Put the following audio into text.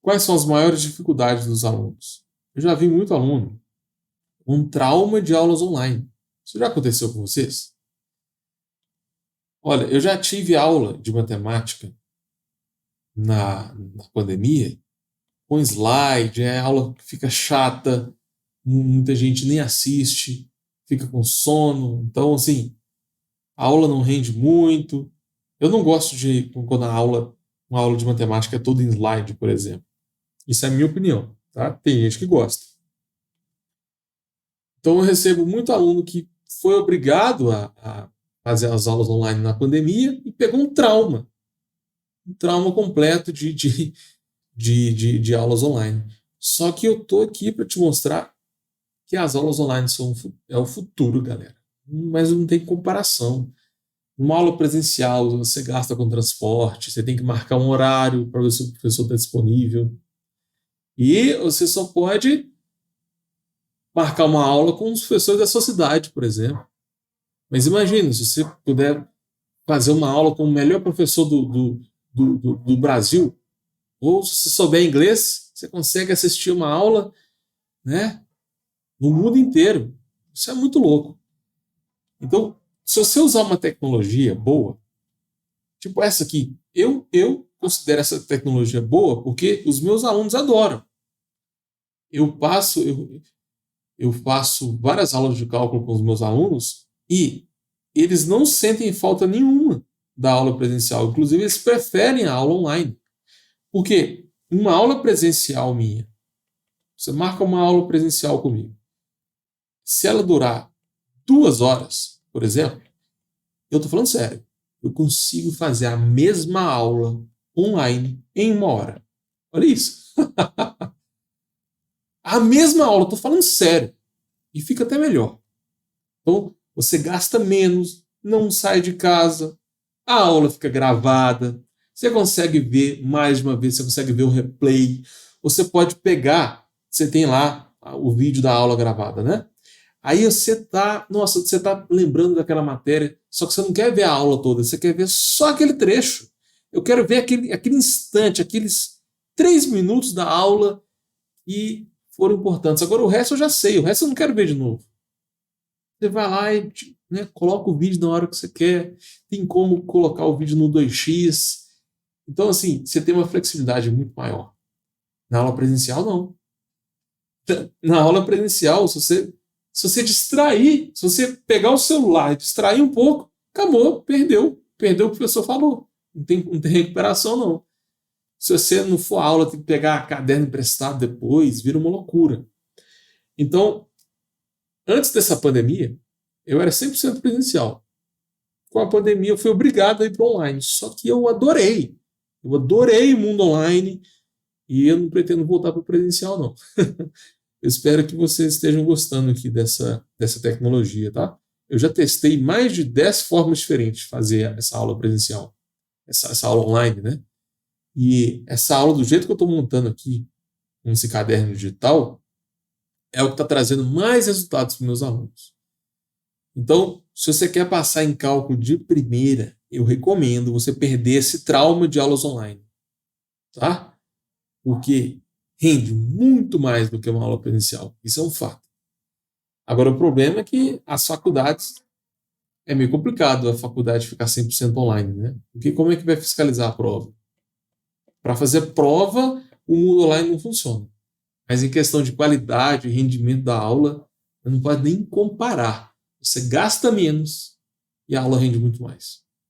Quais são as maiores dificuldades dos alunos? Eu já vi muito aluno com um trauma de aulas online. Isso já aconteceu com vocês? Olha, eu já tive aula de matemática na pandemia, com slide, a aula fica chata, muita gente nem assiste, fica com sono. Então, assim, a aula não rende muito. Eu não gosto de quando uma aula de matemática é toda em slide, por exemplo. Isso é a minha opinião, tá? Tem gente que gosta. Então eu recebo muito aluno que foi obrigado a fazer as aulas online na pandemia e pegou um trauma completo de aulas online. Só que eu tô aqui para te mostrar que as aulas online é o futuro, galera. Mas não tem comparação. Uma aula presencial, você gasta com transporte, você tem que marcar um horário para ver se o professor está disponível. E você só pode marcar uma aula com os professores da sua cidade, por exemplo. Mas imagine, se você puder fazer uma aula com o melhor professor do Brasil, ou se você souber inglês, você consegue assistir uma aula, né, no mundo inteiro. Isso é muito louco. Então, se você usar uma tecnologia boa, tipo essa aqui, eu considero essa tecnologia boa porque os meus alunos adoram. Eu passo, eu faço várias aulas de cálculo com os meus alunos e eles não sentem falta nenhuma da aula presencial. Inclusive, eles preferem a aula online. Porque uma aula presencial minha, você marca uma aula presencial comigo, se ela durar 2 horas, por exemplo, eu estou falando sério, eu consigo fazer a mesma aula online em 1 hora. Olha isso. A mesma aula, estou falando sério. E fica até melhor. Então, você gasta menos, não sai de casa, a aula fica gravada, você consegue ver mais de uma vez, você consegue ver o replay, você pode pegar, você tem lá o vídeo da aula gravada, né? Aí você tá lembrando daquela matéria, só que você não quer ver a aula toda, você quer ver só aquele trecho. Eu quero ver aquele instante, aqueles 3 minutos da aula que foram importantes. Agora o resto eu já sei, o resto eu não quero ver de novo. Você vai lá e, né, coloca o vídeo na hora que você quer, tem como colocar o vídeo no 2x. Então, assim, você tem uma flexibilidade muito maior. Na aula presencial, não. Na aula presencial, se você distrair, se você pegar o celular e distrair um pouco, acabou, perdeu. Perdeu o que o professor falou. Não tem recuperação, não. Se você não for à aula, tem que pegar caderno emprestado depois, vira uma loucura. Então, antes dessa pandemia, eu era 100% presencial. Com a pandemia, eu fui obrigado a ir para online. Só que eu adorei. Eu adorei o mundo online e eu não pretendo voltar para o presencial, não. Eu espero que vocês estejam gostando aqui dessa tecnologia, tá? Eu já testei mais de 10 formas diferentes de fazer essa aula presencial, essa aula online, né? E essa aula, do jeito que eu estou montando aqui, com esse caderno digital, é o que está trazendo mais resultados para meus alunos. Então, se você quer passar em cálculo de primeira, eu recomendo você perder esse trauma de aulas online, tá? Porque rende muito mais do que uma aula presencial. Isso é um fato. Agora, o problema é que as faculdades é meio complicado a faculdade ficar 100% online, né? Porque como é que vai fiscalizar a prova? Para fazer prova, o mundo online não funciona. Mas em questão de qualidade e rendimento da aula, não pode nem comparar. Você gasta menos e a aula rende muito mais.